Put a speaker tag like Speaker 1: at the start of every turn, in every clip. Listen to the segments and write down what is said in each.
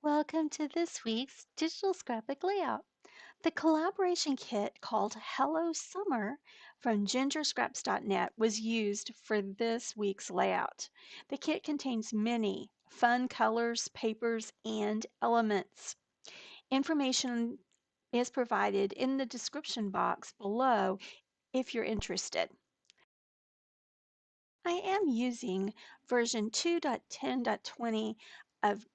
Speaker 1: Welcome to this week's Digital Scrapbook layout. The collaboration kit called Hello Summer from gingerscraps.net was used for this week's layout. The kit contains many fun colors, papers, and elements. Information is provided in the description box below if you're interested. I am using version 2.10.20 of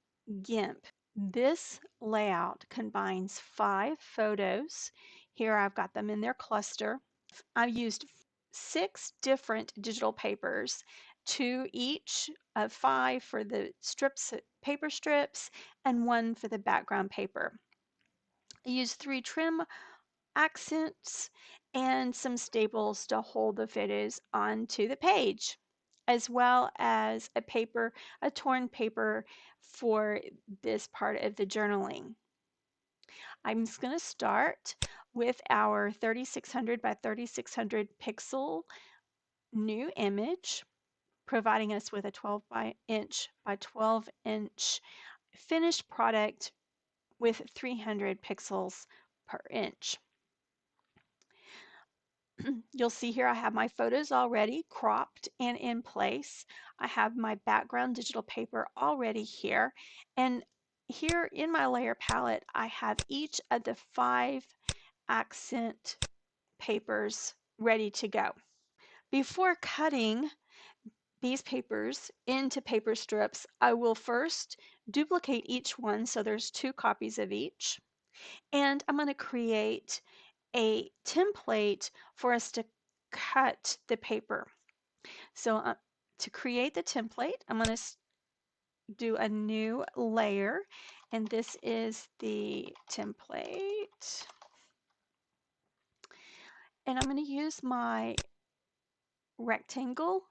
Speaker 1: GIMP. This layout combines 5 photos. Here I've got them in their cluster. I've used 6 different digital papers, 2 each of 5 for the paper strips, and 1 for the background paper. I used 3 trim accents and some staples to hold the photos onto the page, as well as a torn paper for this part of the journaling. I'm just going to start with our 3600 by 3600 pixel new image, providing us with a 12 inch by 12 inch finished product with 300 pixels per inch. You'll see here I have my photos already cropped and in place. I have my background digital paper already here. And here in my layer palette, I have each of the 5 accent papers ready to go. Before cutting these papers into paper strips, I will first duplicate each one so there's 2 copies of each. And I'm going to create a template for us to cut the paper. So to create the template, I'm going to do a new layer, and this is the template. And I'm going to use my rectangle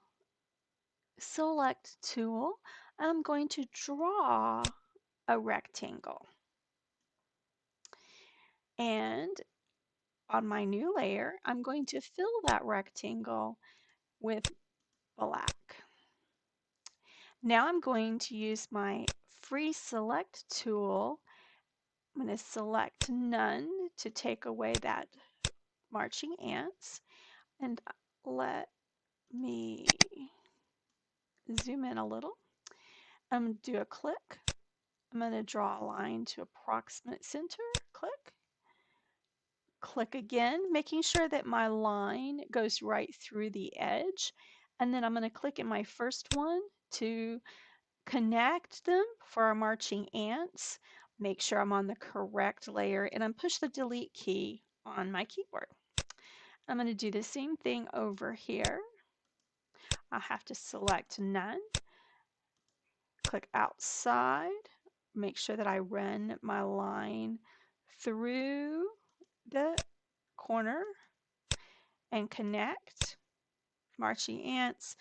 Speaker 1: select tool. I'm going to draw a rectangle. And on my new layer, I'm going to fill that rectangle with black. Now I'm going to use my free select tool. I'm going to select none to take away that marching ants. And let me zoom in a little. I'm going to do a click. I'm going to draw a line to approximate center. Click. Click again, making sure that my line goes right through the edge. And then I'm going to click in my first one to connect them for our marching ants. Make sure I'm on the correct layer, and I'm push the delete key on my keyboard. I'm going to do the same thing over here. I have to select none, click outside, make sure that I run my line through the corner and connect marching ants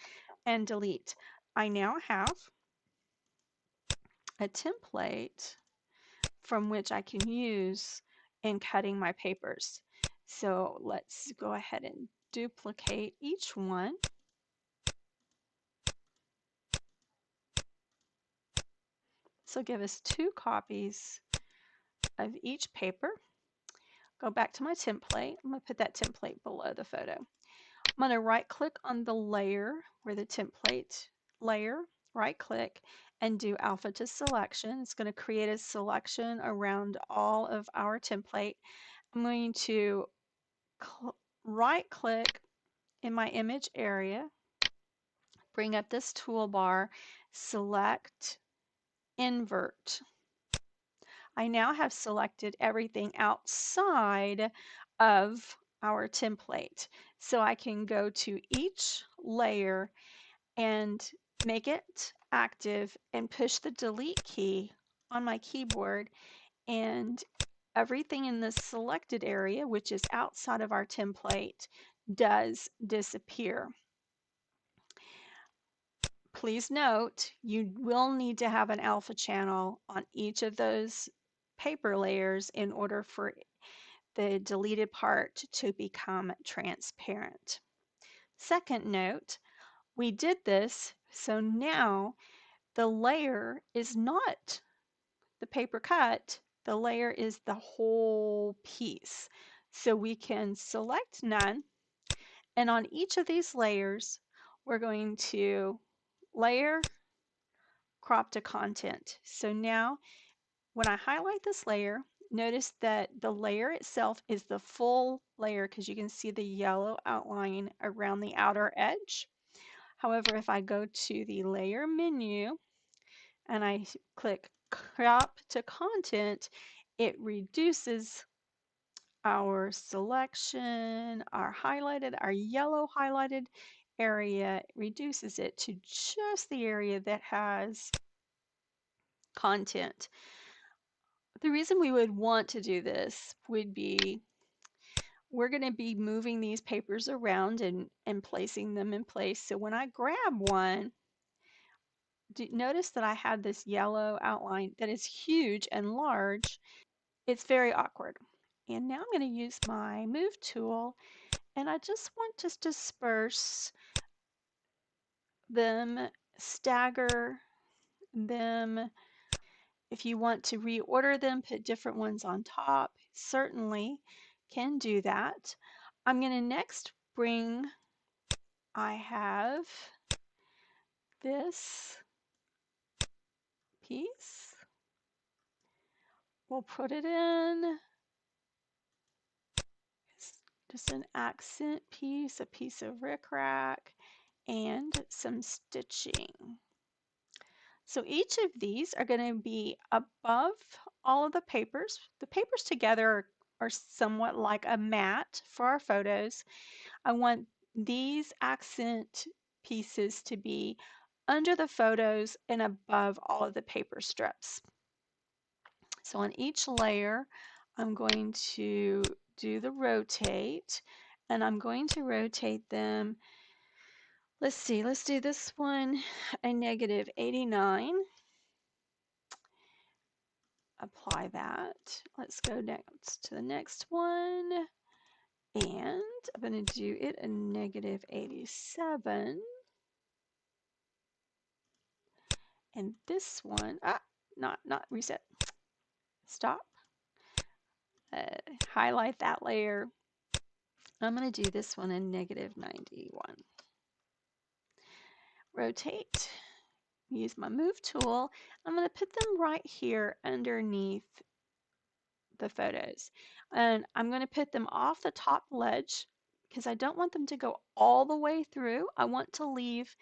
Speaker 1: and delete. I now have a template from which I can use in cutting my papers. So let's go ahead and duplicate each one. So give us 2 copies of each paper. Go back to my template. I'm going to put that template below the photo. I'm going to right click on the layer where the template layer, right click and do alpha to selection. It's going to create a selection around all of our template. I'm going to right click in my image area, bring up this toolbar, select invert. I now have selected everything outside of our template. So I can go to each layer and make it active and push the delete key on my keyboard, and everything in the selected area, which is outside of our template, does disappear. Please note, you will need to have an alpha channel on each of those paper layers in order for the deleted part to become transparent. Second note, we did this, so now the layer is not the paper cut, the layer is the whole piece. So we can select none, and on each of these layers, we're going to layer, crop to content. So now when I highlight this layer, notice that the layer itself is the full layer because you can see the yellow outline around the outer edge. However, if I go to the layer menu and I click crop to content, it reduces our selection, our yellow highlighted area, reduces it to just the area that has content. The reason we would want to do this would be we're going to be moving these papers around and placing them in place. So when I grab one, notice that I have this yellow outline that is huge and large. It's very awkward. And now I'm going to use my move tool, and I just want to disperse them, stagger them. If you want to reorder them, put different ones on top, certainly can do that. I'm going to next I have this piece. We'll put it in. It's just an accent piece, a piece of rickrack, and some stitching. So each of these are going to be above all of the papers. The papers together are somewhat like a mat for our photos. I want these accent pieces to be under the photos and above all of the paper strips. So on each layer, I'm going to do the rotate, and I'm going to rotate them. Let's see, let's do this one a -89. Apply that. Let's go next to the next one, and I'm going to do it a -87. And this one, not reset. Stop. Highlight that layer. I'm going to do this one a -91. Rotate. Use my move tool. I'm going to put them right here underneath the photos. And I'm going to put them off the top ledge because I don't want them to go all the way through. I want to leave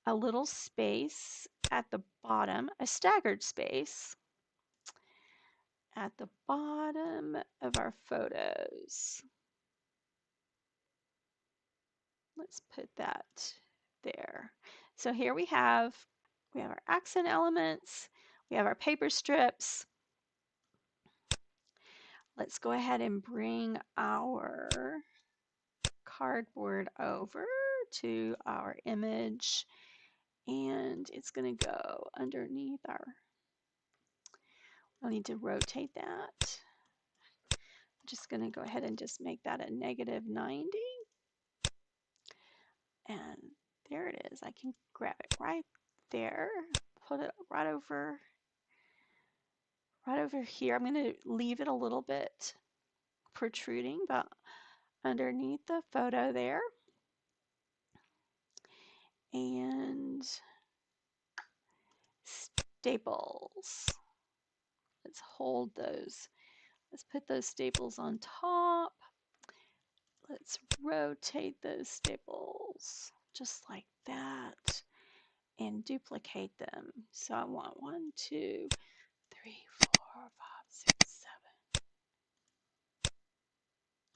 Speaker 1: a little space at the bottom, a staggered space at the bottom of our photos. Let's put that there. So here we have our accent elements, we have our paper strips. Let's go ahead and bring our cardboard over to our image, and it's going to go underneath I'll need to rotate that. I'm just going to go ahead and just make that a -90. And there it is. I can grab it right there, put it right over here. I'm going to leave it a little bit protruding, but underneath the photo there. And staples. Let's hold those. Let's put those staples on top. Let's rotate those staples just like that and duplicate them. So I want 1, 2, 3, 4, 5, 6, 7.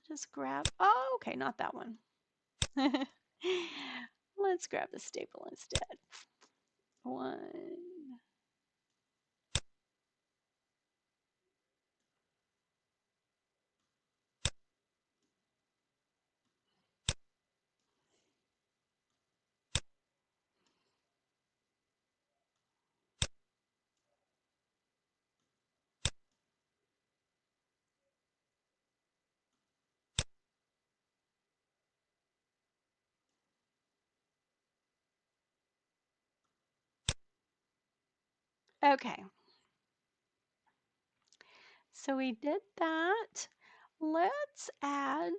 Speaker 1: Just grab, oh, okay, not that one. Let's grab the staple instead. 1. Okay. So we did that. Let's add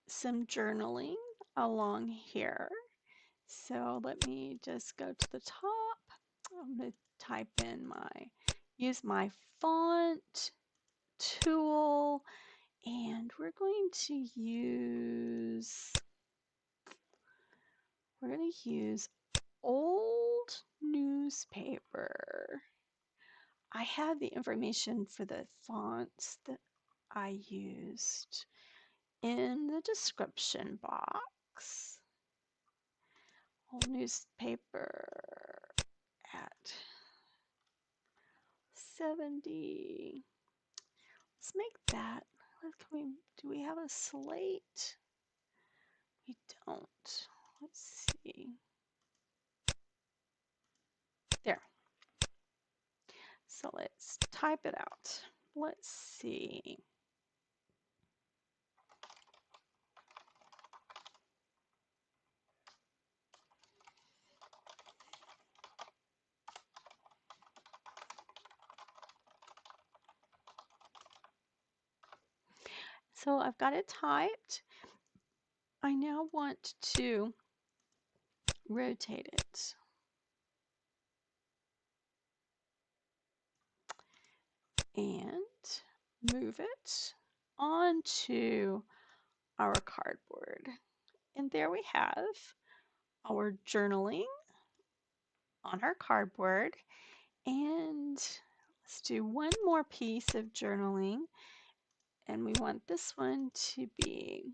Speaker 1: some journaling along here. So let me just go to the top. I'm going to type in use my font tool, and we're going to use old newspaper. I have the information for the fonts that I used in the description box. Old newspaper at 70. Let's make that. Do we have a slate? We don't. Let's see. There. So let's type it out. Let's see. So I've got it typed. I now want to rotate it. And move it onto our cardboard. And there we have our journaling on our cardboard. And let's do one more piece of journaling. And we want this one to be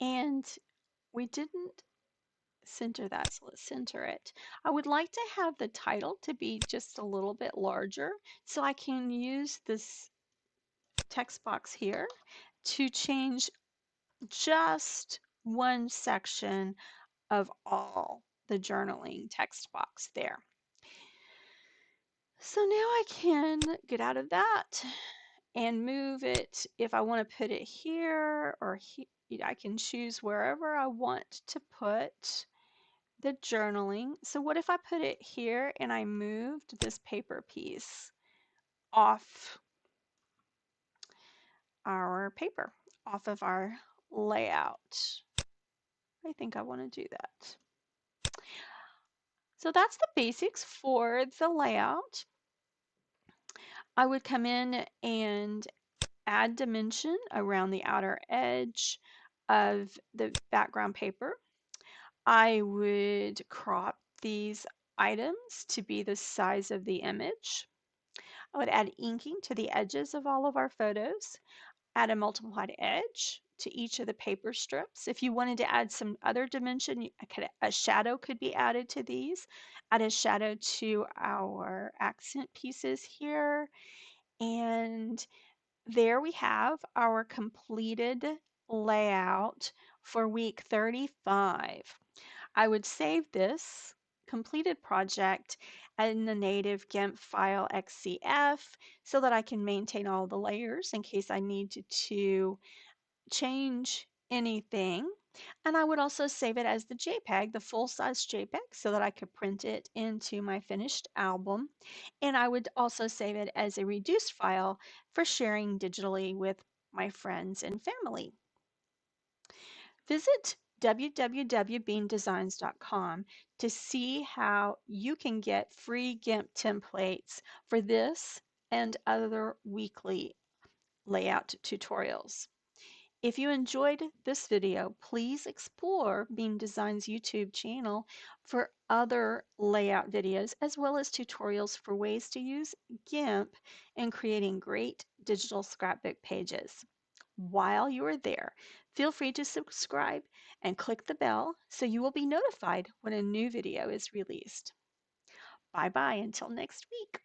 Speaker 1: and we didn't center that, so let's center it. I would like to have the title to be just a little bit larger so I can use this text box here to change just one section of all the journaling text box there. So now I can get out of that and move it. If I want to put it here or here, I can choose wherever I want to put the journaling. So what if I put it here and I moved this paper piece off our paper, off of our layout? I think I want to do that. So that's the basics for the layout. I would come in and add dimension around the outer edge of the background paper. I would crop these items to be the size of the image. I would add inking to the edges of all of our photos, add a multiplied edge to each of the paper strips. If you wanted to add some other dimension, a shadow could be added to these. Add a shadow to our accent pieces here. And there we have our completed layout for week 35. I would save this completed project in the native GIMP file XCF so that I can maintain all the layers in case I needed to change anything. And I would also save it as the JPEG, the full-size JPEG, so that I could print it into my finished album. And I would also save it as a reduced file for sharing digitally with my friends and family. Visit www.beandesigns.com to see how you can get free GIMP templates for this and other weekly layout tutorials. If you enjoyed this video, please explore Bean Design's YouTube channel for other layout videos as well as tutorials for ways to use GIMP in creating great digital scrapbook pages. While you are there, feel free to subscribe and click the bell so you will be notified when a new video is released. Bye bye until next week.